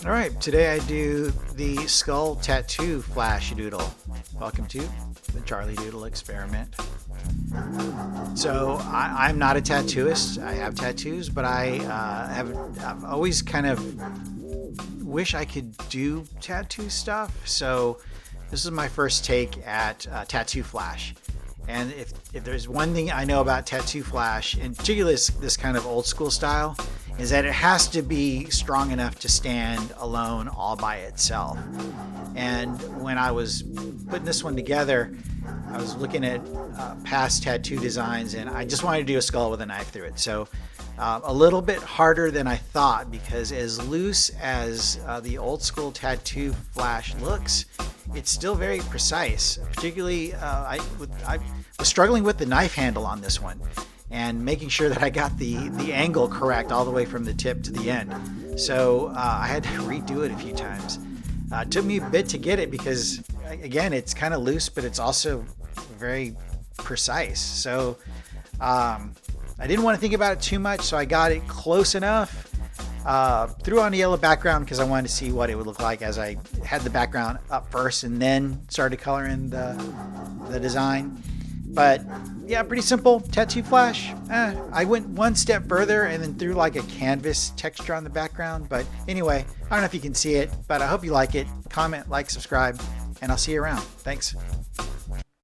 Alright, today I do the skull tattoo flash doodle. Welcome to the Charlie Doodle experiment. So I'm not a tattooist. I have tattoos, but I've always kind of wish I could do tattoo stuff. So this is my first take at Tattoo Flash. And if there's one thing I know about Tattoo Flash, in particular this kind of old school style, is that it has to be strong enough to stand alone all by itself. And when I was putting this one together, I was looking at past tattoo designs, and I just wanted to do a skull with a knife through it. So a little bit harder than I thought, because as loose as the old school Tattoo Flash looks, it's still very precise. Particularly, I was struggling with the knife handle on this one and making sure that I got the angle correct all the way from the tip to the end. So I had to redo it a few times. It took me a bit to get it because, again, it's kind of loose, but it's also very precise. So I didn't want to think about it too much, so I got it close enough. Threw on a yellow background because I wanted to see what it would look like as I had the background up first and then started coloring the design. But yeah, pretty simple Tattoo Flash. I went one step further and then threw like a canvas texture on the background. But anyway, I don't know if you can see it, but I hope you like it. Comment, like, subscribe, and I'll see you around. Thanks.